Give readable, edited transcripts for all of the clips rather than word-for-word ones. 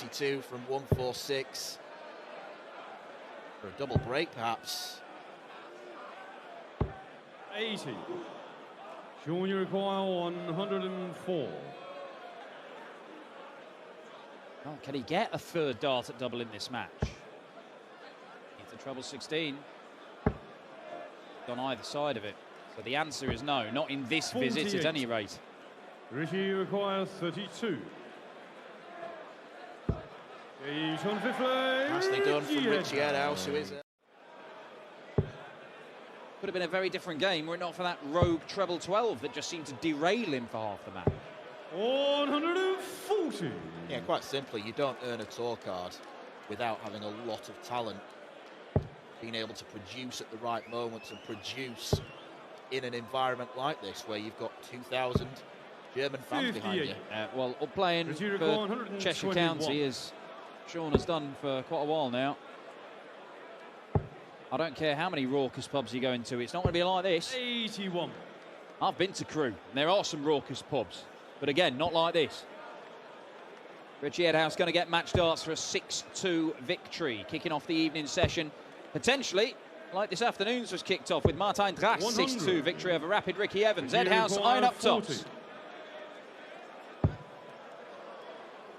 142 from 146. For a double break, perhaps. 80. Sean, you require 104. Well, can he get a third dart at double in this match? Needs a treble 16. On either side of it. So the answer is no, not in this 48. visit at any rate. Richie requires 32. Nicely done from Richie Edhouse, who is... Could have been a very different game were it not for that rogue treble 12 that just seemed to derail him for half the match. 140. Yeah, quite simply, you don't earn a tour card without having a lot of talent, being able to produce at the right moments and produce in an environment like this where you've got 2,000 German fans behind you. Well, up playing for Cheshire County, as Sean has done for quite a while now. I don't care how many raucous pubs you go into, it's not going to be like this. 81. I've been to Crewe, and there are some raucous pubs, but again, not like this. Richie Edhouse going to get match darts for a 6-2 victory, kicking off the evening session. Potentially, like this afternoon's was kicked off with Martijn Dra's 6-2 victory over Rapid Ricky Evans. Edhouse iron up tops.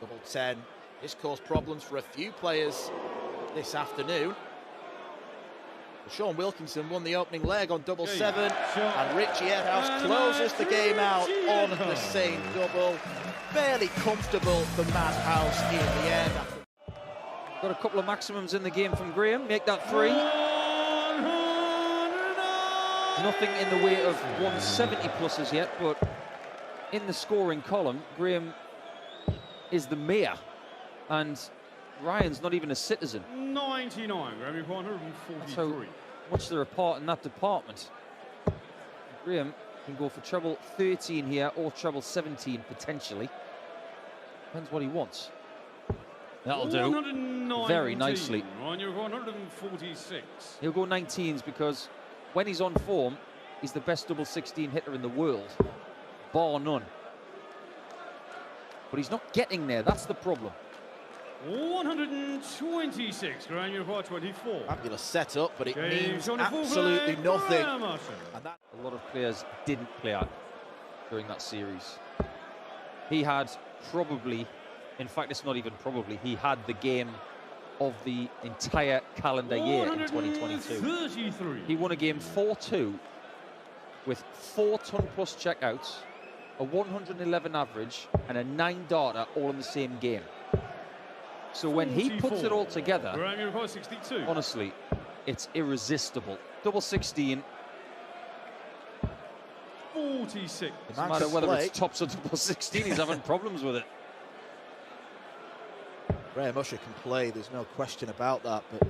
Double 10. This caused problems for a few players this afternoon. Sean Wilkinson won the opening leg on double 7, and Richie Edhouse closes the game out on the same double. Fairly comfortable for Madhouse in the end. Got a couple of maximums in the game from Graham. Make that 3. Nothing in the way of 170 pluses yet, but in the scoring column, Graham is the mayor, and Ryan's not even a citizen. 99, Graham, 143. So much they're apart in that department. Graham can go for treble 13 here or treble 17 potentially. Depends what he wants. That'll do very nicely. On your 146. He'll go 19s because when he's on form, he's the best double 16 hitter in the world, bar none. But he's not getting there, that's the problem. 126, Graham, you require 24. Fabulous setup, but it means absolutely nothing. And that a lot of players didn't play out during that series. He had probably, in fact, it's not even probably, he had the game of the entire calendar year in 2022. He won a game 4-2 with 4-ton plus checkouts, a 111 average, and a 9-darter all in the same game. So when he puts it all together, honestly, it's irresistible. Double 16. 46. Doesn't matter whether it's tops or double 16, he's having problems with it. Graham Usher can play, there's no question about that, but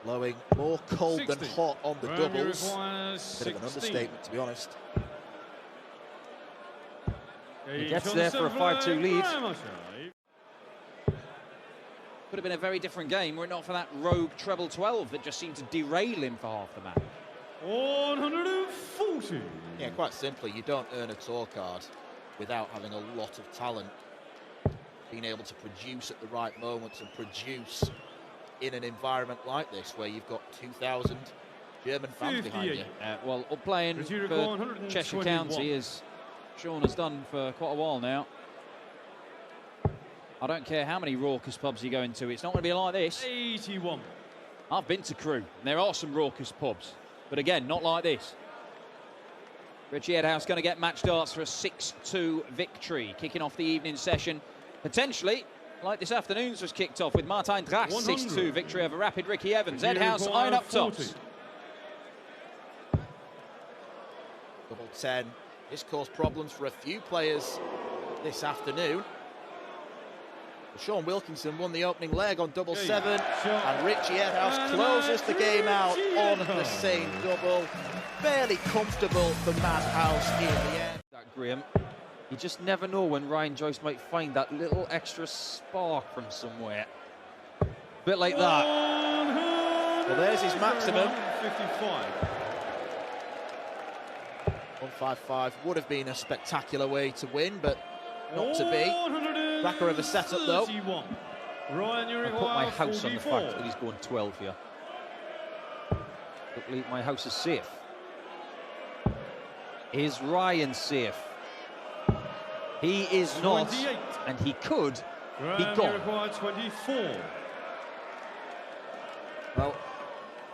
blowing more cold 60. than hot on the doubles. Bit of 16. an understatement, to be honest. He gets there for a 5-2 lead. Could have been a very different game were it not for that rogue treble 12 that just seemed to derail him for half the match. 140. Yeah, quite simply, you don't earn a tour card without having a lot of talent, being able to produce at the right moments and produce in an environment like this where you've got 2,000 German fans behind you. Well, up playing for Cheshire County, as Sean has done for quite a while now. I don't care how many raucous pubs you go into, it's not going to be like this. 81. I've been to Crewe, and there are some raucous pubs, but again, not like this. Richie Edhouse going to get match darts for a 6-2 victory, kicking off the evening session. Potentially, like this afternoon's was kicked off with Martijn Dra's 6-2 victory over Rapid Ricky Evans. Edhouse iron up tops. Double 10. This caused problems for a few players this afternoon. Sean Wilkinson won the opening leg on double 7, and Richie Edhouse closes the game out on the same double. Fairly comfortable for Madhouse in the end. That Graham, you just never know when Ryan Joyce might find that little extra spark from somewhere. Bit like that. Well, there's his maximum. 155. 155 would have been a spectacular way to win, but not to be. Cracker of a setup though. Ryan, I put my house on the fact that he's going 12 here. Luckily, my house is safe. Is Ryan safe? He is not, 28. and he could be gone. 24. Well,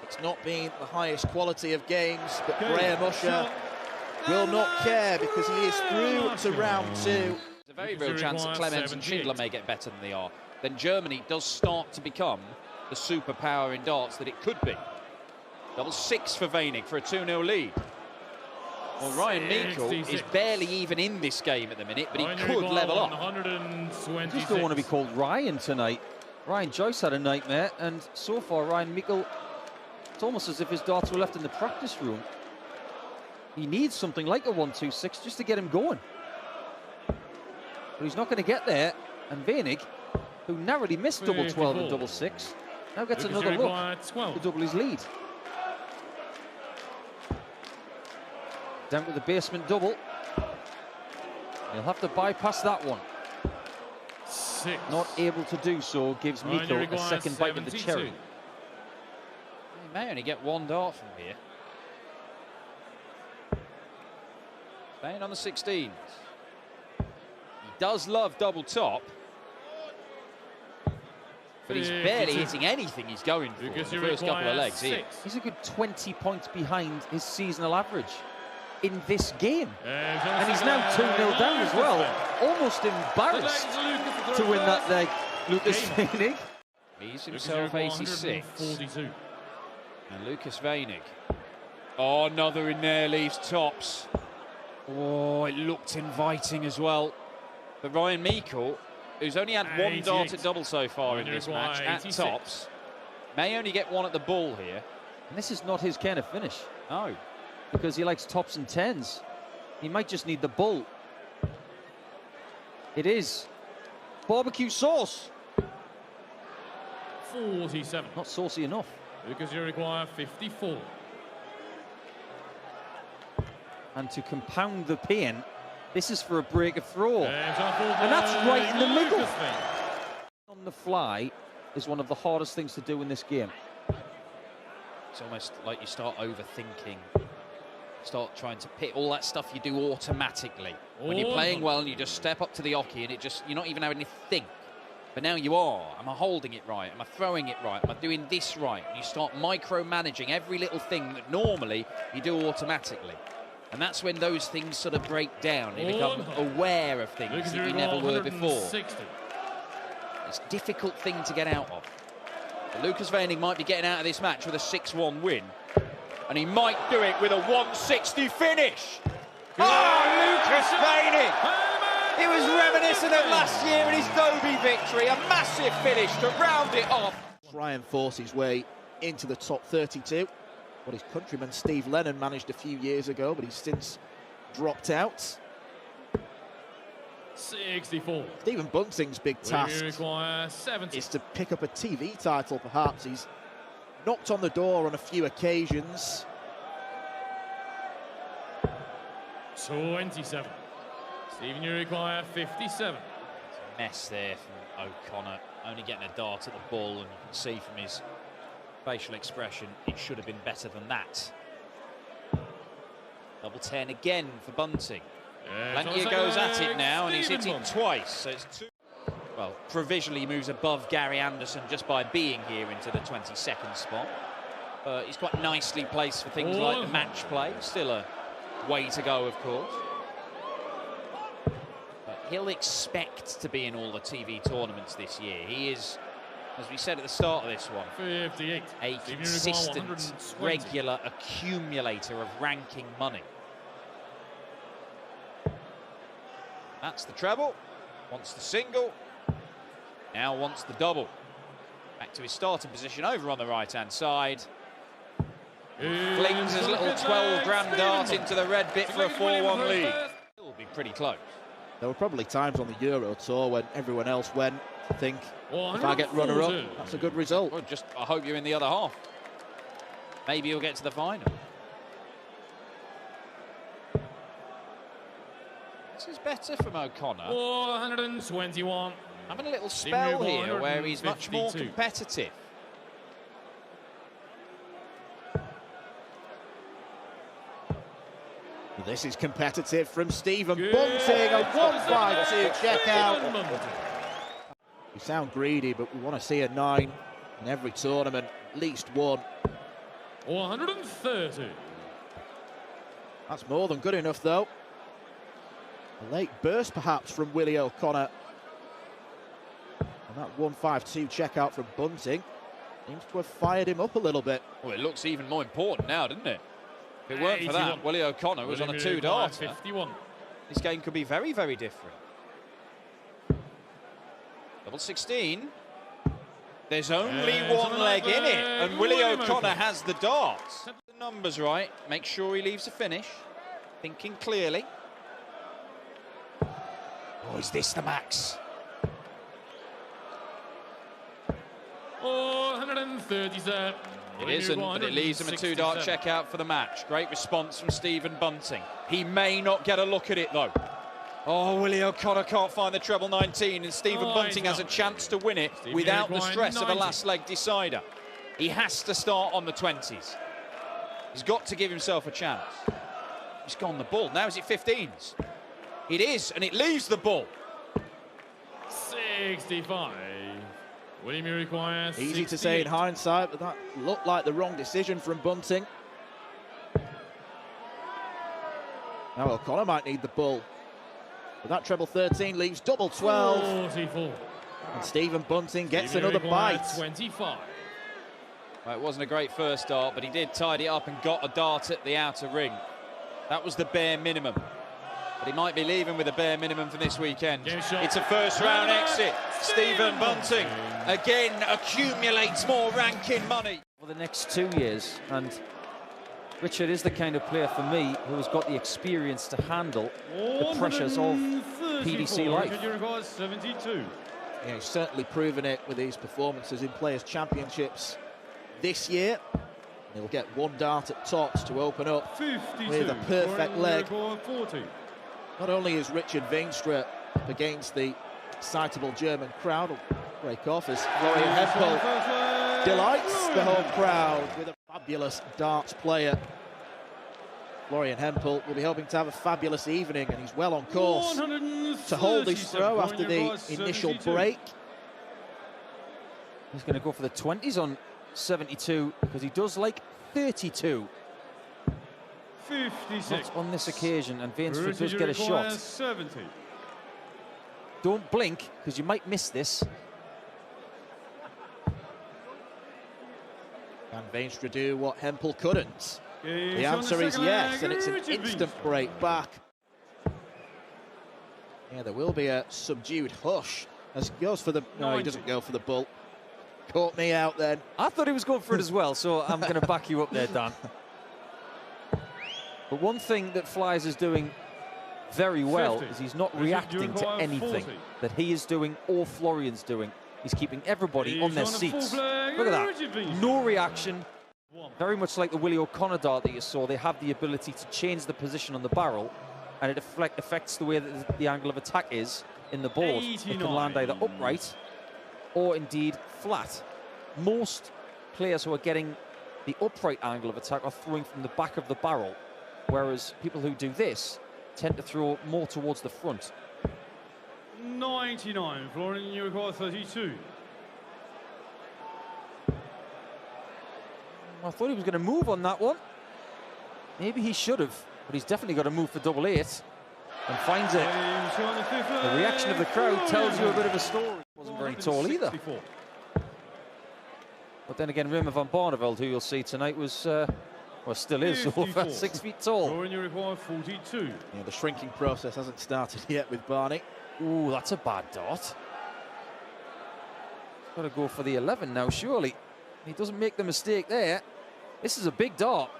it's not been the highest quality of games, but Graham Usher will not care because he is through to round 2. There's a very real chance that Clemens and Schindler may get better than they are. Then Germany does start to become the superpower in darts that it could be. Double 6 for Weinig for a 2-0 lead. Well, Ryan Meikle is barely even in this game at the minute, but he could level up. I just don't want to be called Ryan tonight. Ryan Joyce had a nightmare, and so far Ryan Meikle, it's almost as if his darts were left in the practice room. He needs something like a 1-2-6 just to get him going. But he's not going to get there, and Weinig, who narrowly missed double 12 and double 6, now gets another look to double his lead. Down with the basement double. He'll have to bypass that one. 6. Not able to do so gives Meikle a second bite of the cherry. He may only get one dart from here. Staying on the 16s. He does love double top, but he's barely hitting anything he's going for in the first couple of legs here. He's a good 20 points behind his seasonal average in this game. And he's now 2-0 down as well. Almost embarrassed to win that leg, Lucas Weinig. He's himself 86. And Lucas Weinig. Oh, another in there, leaves tops. Oh, it looked inviting as well. But Ryan Meikle, who's only had one dart at double so far in this match, at tops, may only get one at the ball here. And this is not his kind of finish. No. Because he likes tops and 10s. He might just need the bull. It is barbecue sauce. 47. Not saucy enough. Because you require 54. And to compound the pain, this is for a break of throw. And that's right in the middle. On the fly is one of the hardest things to do in this game. It's almost like you start overthinking. Start trying to pit all that stuff you do automatically. When you're playing well and you just step up to the oche and you're not even having to think. But now you are. Am I holding it right? Am I throwing it right? Am I doing this right? And you start micromanaging every little thing that normally you do automatically. And that's when those things sort of break down. You become aware of things that you never were before. It's a difficult thing to get out of. But Lucas Weinig might be getting out of this match with a 6-1 win. And he might do it with a 160 finish. Oh, Lucas Weinig! It was reminiscent of last year in his Dobie victory. A massive finish to round it off. Try and force his way into the top 32. What his countryman Steve Lennon managed a few years ago, but he's since dropped out. 64. Stephen Bunting's big task is to pick up a TV title, perhaps. He's knocked on the door on a few occasions. 27. Stephen, you require 57. It's a mess there from O'Connor, only getting a dart at the ball, and you can see from his facial expression it should have been better than that. Double 10 again for Bunting. Lantier goes at it now, and he's hit it twice, so it's 2. Well, provisionally moves above Gary Anderson just by being here into the 22nd spot. He's quite nicely placed for things like the match play. Still a way to go, of course. But he'll expect to be in all the TV tournaments this year. He is, as we said at the start of this one, 58. a consistent, regular accumulator of ranking money. That's the treble. Wants the single. Now wants the double. Back to his starting position over on the right-hand side. Flings his little 12-gram dart into the red bit for a 4-1 lead. It'll be pretty close. There were probably times on the Euro Tour when everyone else went to think, if I get runner-up, that's a good result. Well, just I hope you're in the other half. Maybe you'll get to the final. This is better from O'Connor. 421. Having a little spell here where he's much more competitive. This is competitive from Stephen Bunting, a 1-5-2 check out. We sound greedy, but we want to see a 9 in every tournament, at least one. 130. That's more than good enough, though. A late burst, perhaps, from Willie O'Connor. And that 1-5-2 check out from Bunting seems to have fired him up a little bit. Well, it looks even more important now, doesn't it? If it weren't for that, Willie O'Connor was on a 2-darter. 51. This game could be very, very different. Double 16. There's only one leg in it, and Willie O'Connor has the darts. The numbers right. Make sure he leaves a finish. Thinking clearly. Oh, is this the max? 437. It isn't, but it leaves him a 2-dart checkout for the match. Great response from Stephen Bunting. He may not get a look at it, though. Oh, Willie O'Connor can't find the treble 19, and Stephen Bunting has a chance to win it without the stress of a last-leg decider. He has to start on the 20s. He's got to give himself a chance. He's gone the bull. Now is it 15s? It is, and it leaves the bull. 65. William, you require 68. Easy to say in hindsight, but that looked like the wrong decision from Bunting. Now O'Connor might need the bull. But that treble 13 leaves double 12. 44. And Stephen Bunting gets another bite. 25. Well, it wasn't a great first dart, but he did tidy it up and got a dart at the outer ring. That was the bare minimum. But he might be leaving with a bare minimum for this weekend. It's a first-round exit. Stephen Bunting, again, accumulates more ranking money. For the next 2 years, and Richard is the kind of player for me who has got the experience to handle the pressures of PDC life. 72. Yeah, he's certainly proven it with his performances in Players' Championships this year. He'll get one dart at tops to open up 52. with a perfect leg. 40. Not only is Richard Veenstra up against the excitable German crowd, will break off as Florian Hempel delights the home crowd with a fabulous darts player. Florian Hempel will be hoping to have a fabulous evening, and he's well on course to hold his throw after the initial break. He's going to go for the 20s on 72 because he does like 32. 56. Not on this occasion, and Veenstra does get a shot. 70. Don't blink because you might miss this. Can Veenstra do what Hempel couldn't? The answer is yes, and it's an instant break back. Yeah, there will be a subdued hush as he goes for the... No, he doesn't go for the bull. Caught me out then. I thought he was going for it as well, so I'm going to back you up there, Dan. But one thing that Flyers is doing very well is he's not reacting to anything that he is doing or Florian's doing. He's keeping everybody on their seats. Look at that. No reaction. Very much like the Willie O'Connor dart that you saw, they have the ability to change the position on the barrel, and it affects the way that the angle of attack is in the board. It can land either upright or indeed flat. Most players who are getting the upright angle of attack are throwing from the back of the barrel, whereas people who do this tend to throw more towards the front. 99. Florian, you require 32. I thought he was going to move on that one. Maybe he should have, but he's definitely got to move for double 8 and finds it. The reaction of the crowd tells you a bit of a story. Wasn't very tall either. But then again, Rima van Barneveld, who you'll see tonight, was, well, still is, over 6 feet tall. Florian, you require 42. Yeah, the shrinking process hasn't started yet with Barney. Ooh, that's a bad dart. Got to go for the 11 now, surely. He doesn't make the mistake there. This is a big dart.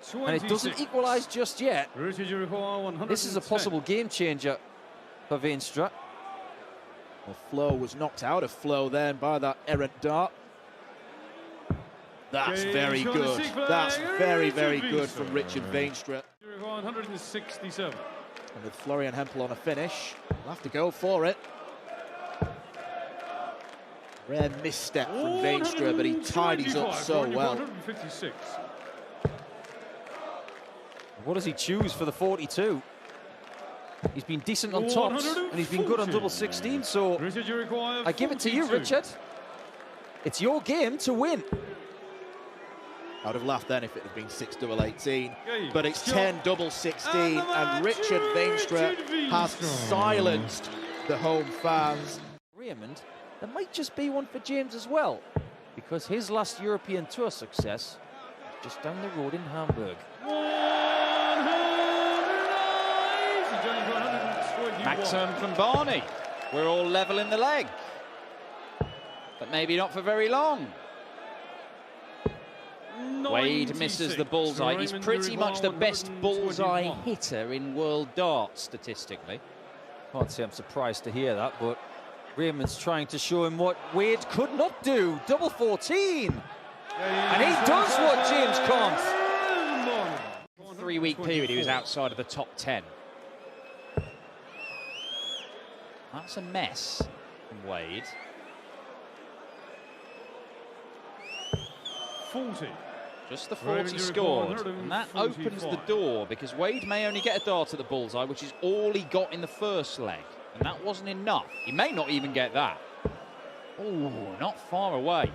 26. And it doesn't equalise just yet. This This is a possible game changer for Veenstra. Well, Flo was knocked out of flow then by that errant dart. That's very good. That's very, very good from Richard Veenstra. 167. And with Florian Hempel on a finish, he'll have to go for it. Rare misstep from Veenstra, but he tidies up so well. 156. What does he choose for the 42? He's been decent on tops, and he's been good on double 16, so I give it to you, Richard. It's your game to win. I would have laughed then if it had been 6 double 18, but it's 10 double 16, and Richard Veenstra has silenced the home fans. Raymond, there might just be one for James as well, because his last European Tour success was just down the road in Hamburg. Maxim from Barney. We're all level in the leg. But maybe not for very long. Wade misses the bullseye. He's pretty much the best bullseye hitter in world darts, statistically. Can't say I'm surprised to hear that, but Raymond's trying to show him what Wade could not do. Double 14. And he does what James can't. 3-week period, he was outside of the top 10. That's a mess from Wade. 40. Just the 40 scored, and that opens the door, because Wade may only get a dart at the bullseye, which is all he got in the first leg, and that wasn't enough. He may not even get that. Oh, not far away.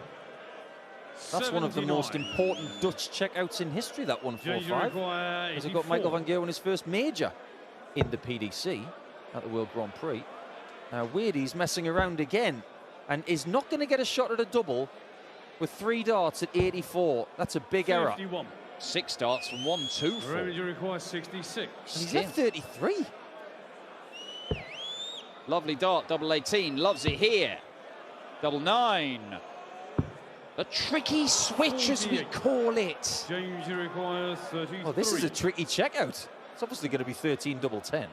That's 79. One of the most important Dutch checkouts in history, that 145. Because he got Michael van Gerwen his first major in the PDC at the World Grand Prix. Now Wadey's messing around again and is not going to get a shot at a double with 3 darts at 84. That's a big 51. Error. 6 darts from 1-2-4. You require 66. And he's at 33. Lovely dart, double 18. Loves it here. Double 9. A tricky switch, as we call it. James, you require 33. Oh, this is a tricky checkout. It's obviously going to be 13 double 10.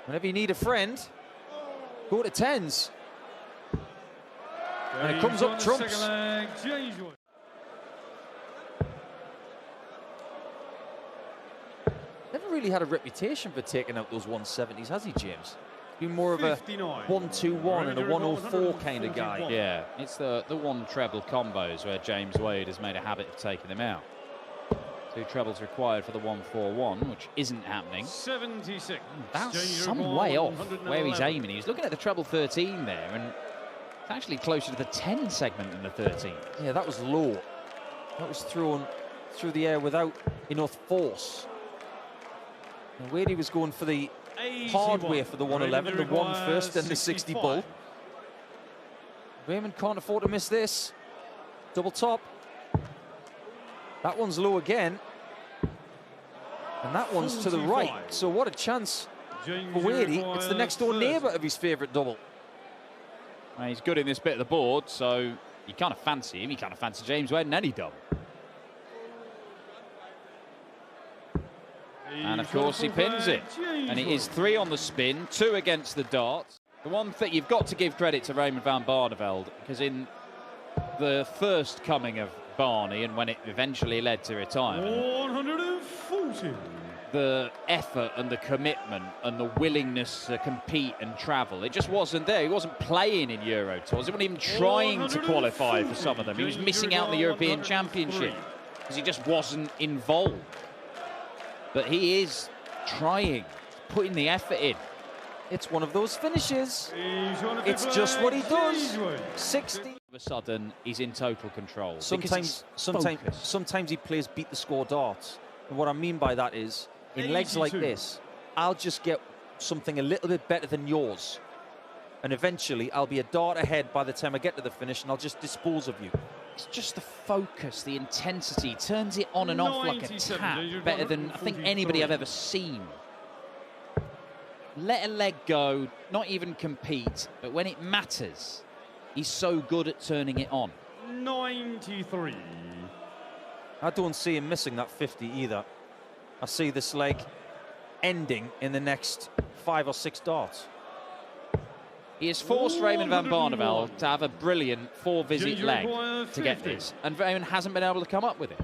Whenever you need a friend, go to 10s. And it comes up trumps. Never really had a reputation for taking out those 170s, has he, James? Been more of a 1-2-1 and a 104 kind of guy. Yeah, it's the one treble combos where James Wade has made a habit of taking them out. 2 trebles required for the 1-4-1, which isn't happening. 76. That's some way off where he's aiming. He's looking at the treble 13 there, and it's actually closer to the 10 segment than the 13. Yeah, that was low. That was thrown through the air without enough force. And Wadey was going for the hard way for the 111, the 1 first, then the 60 bull. Raymond can't afford to miss this. Double top. That one's low again. And that one's to the right. So what a chance for Wadey. It's the next door neighbour of his favourite double. Well, he's good in this bit of the board, so you kind of fancy him. You kind of fancy James Wade in any double. And of course he pins it. And it is 3 on the spin, 2 against the darts. The one thing you've got to give credit to Raymond van Barneveld, because in the first coming of Barney and when it eventually led to retirement, 140. The effort and the commitment and the willingness to compete and travel, it just wasn't there. He wasn't playing in Euro Tours. He wasn't even trying to qualify for some of them. He was missing out on the European Championship because he just wasn't involved. But he is trying, putting the effort in. It's one of those finishes. It's just what he does. 60. All of a sudden, he's in total control. Sometimes he plays beat the score darts. And what I mean by that is, in legs like this, I'll just get something a little bit better than yours. And eventually, I'll be a dart ahead by the time I get to the finish, and I'll just dispose of you. It's just the focus, the intensity, turns it on and off like a tap, better than I think anybody I've ever seen. Let a leg go, not even compete, but when it matters, he's so good at turning it on. 93. I don't see him missing that 50 either. I see this leg ending in the next 5 or 6 darts. He has forced Raymond van Barneveld to have a brilliant 4-visit leg to get this, and Raymond hasn't been able to come up with it.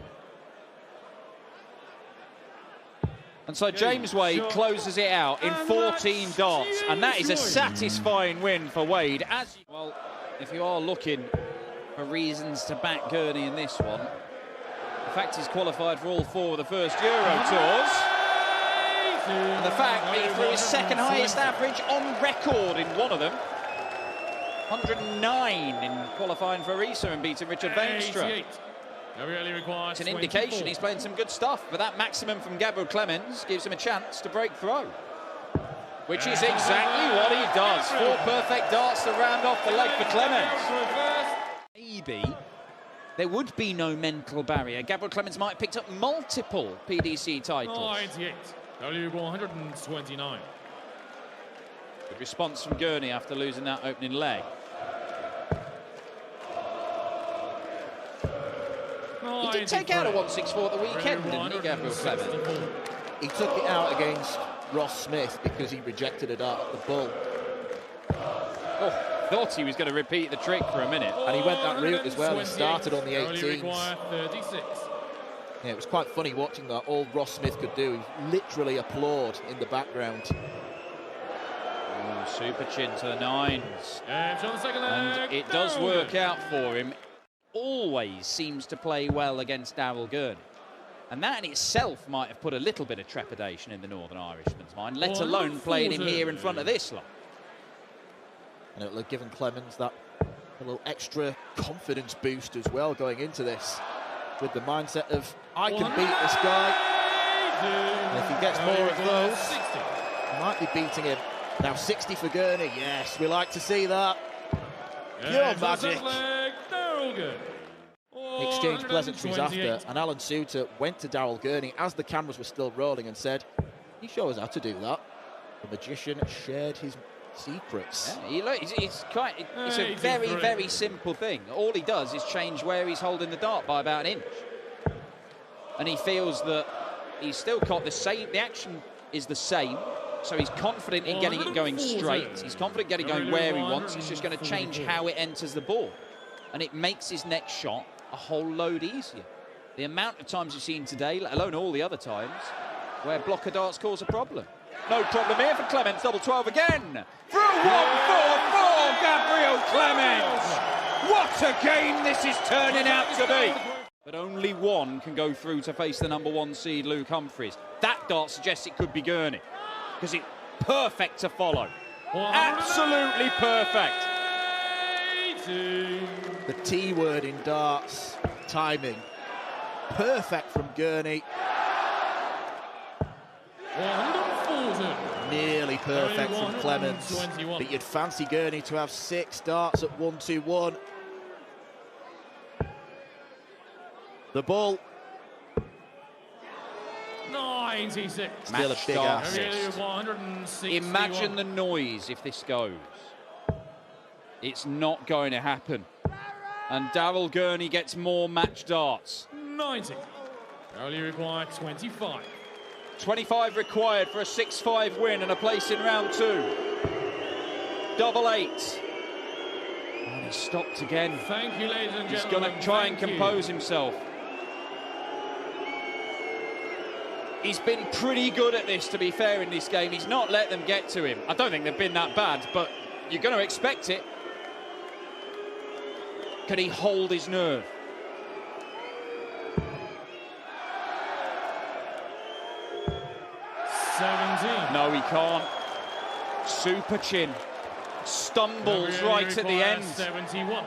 And so James Wade closes it out in 14 darts, and that is a satisfying win for Wade. Well, if you are looking for reasons to back Gurney in this one, the fact he's qualified for all 4 of the first Euro Tours, and the fact that he threw his second highest average on record in one of them, 109 in qualifying for Risa and beating Richard Veenstra. It's an indication he's playing some good stuff, but that maximum from Gabriel Clemens gives him a chance to break through, which is exactly what he does. 4 perfect darts to round off the leg for Clemens. Maybe there would be no mental barrier. Gabriel Clemens might have picked up multiple PDC titles. 98, W129. Good response from Gurney after losing that opening leg. He did take out a 164 at the weekend, didn't he, Gabriel Clemens? He took it out against Ross Smith because he rejected a dart at the bull. Oh, thought he was going to repeat the trick for a minute. And he went that route as well. He started on the 18s. Yeah, it was quite funny watching that. All Ross Smith could do, he literally applaud in the background. Oh, super chin to the 9s. And it does work out for him. Always seems to play well against Daryl Gurney. And that in itself might have put a little bit of trepidation in the Northern Irishman's mind, let alone playing him here in front of this lot. And it'll have given Clemens that a little extra confidence boost as well going into this, with the mindset of, I can beat this guy. And if he gets more of those, he might be beating him. Now 60 for Gurney, yes, we like to see that. Pure magic. Exchanged pleasantries after, and Alan Suter went to Daryl Gurney as the cameras were still rolling and said, "He show us how to do that." The magician shared his secrets. Yeah, it's a very, very simple thing. All he does is change where he's holding the dart by about an inch. And he feels that he's still got the same, the action is the same, so he's confident in getting it going straight. He's confident getting it going where he wants. He's just going to change how it enters the ball. And it makes his next shot a whole load easier. The amount of times you've seen today, let alone all the other times, where blocker darts cause a problem. No problem here for Clemens, double 12 again. Through 1-4-4, Gabriel Clemens. What a game this is turning out to be. But only one can go through to face the #1 seed, Luke Humphries. That dart suggests it could be Gurney, because it's perfect to follow. Absolutely perfect. The T word in darts, timing. Perfect from Gurney. Nearly perfect from Clemens. But you'd fancy Gurney to have 6 darts at 1-2-1. The ball. 96. Still a big assist. Imagine the noise if this goes. It's not going to happen. And Daryl Gurney gets more match darts. 90. Only required 25. 25 required for a 6-5 win and a place in round 2. Double 8. And he stopped again. Thank you, ladies and gentlemen. He's going to try and compose himself. He's been pretty good at this, to be fair, in this game. He's not let them get to him. I don't think they've been that bad, but you're going to expect it. Can he hold his nerve? No, he can't. Super chin. Stumbles right at the end. 71.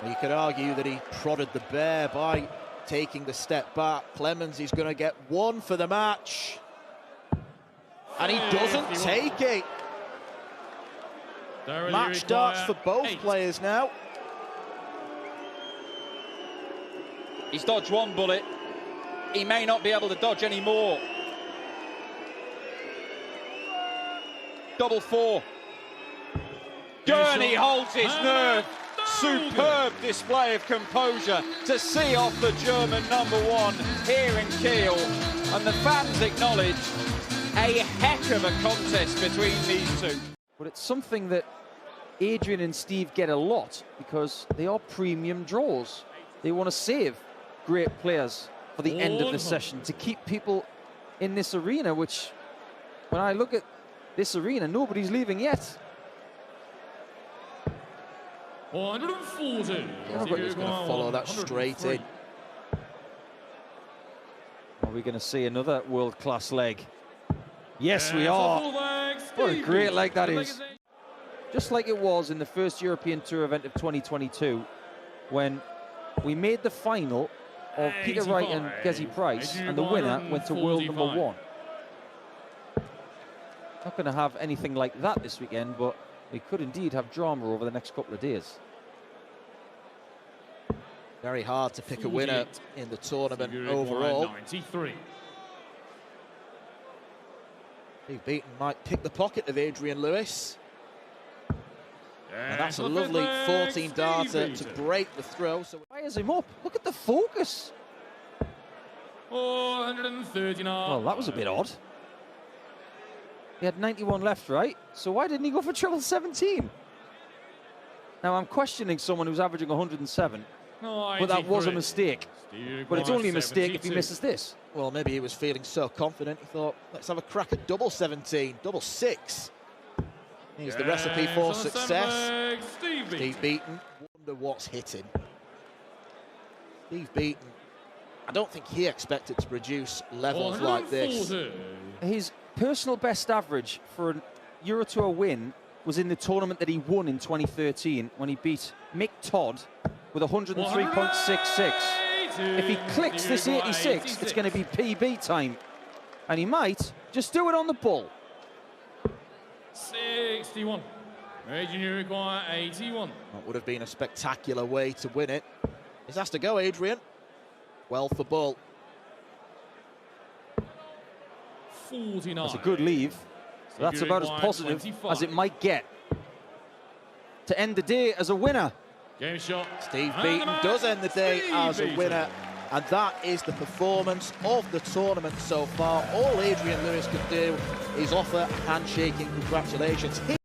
You could argue that he prodded the bear by taking the step back. Clemens is going to get 1 for the match. And he doesn't take it. Match darts for both players now. He's dodged 1 bullet. He may not be able to dodge any more. Double 4. Gurney holds his nerve. Superb display of composure to see off the German #1 here in Kiel. And the fans acknowledge a heck of a contest between these two. But it's something that Adrian and Steve get a lot because they are premium draws. They want to save great players for the end of the session to keep people in this arena, which, when I look at this arena, nobody's leaving yet. 140. He's going to follow that straight in. Are we going to see another world-class leg? Yes, we are. What a great leg that is. Just like it was in the first European Tour event of 2022, when we made the final of Peter Wright and Gezi Price, and the winner went to world number 1. Not going to have anything like that this weekend, but we could indeed have drama over the next couple of days. Very hard to pick a winner in the tournament overall. 93. Steve Beaton might pick the pocket of Adrian Lewis. And that's a lovely 14-darter to break the throw. So fires him up. Look at the focus. 439. Well, that was a bit odd. He had 91 left, right? So why didn't he go for treble 17? Now, I'm questioning someone who's averaging 107, but that was a mistake. But it's only a mistake if he misses this. Well, maybe he was feeling so confident, he thought, let's have a crack at double 17, double 6. Here's the recipe for success. Steve Beaton. Wonder what's hitting. Steve Beaton, I don't think he expected to produce levels like this. His personal best average for a Euro Tour win was in the tournament that he won in 2013 when he beat Mick Todd with 103.66. If he clicks this 86, it's going to be PB time. And he might just do it on the ball. 61. Adrian, you require 81. That would have been a spectacular way to win it. He's has to go, Adrian. Well for ball. 49. That's a good leave. So that's about as positive 25 as it might get to end the day as a winner. Game shot. Steve Beaton does end the day as a winner, and that is the performance of the tournament so far. All Adrian Lewis could do is offer a handshaking congratulations.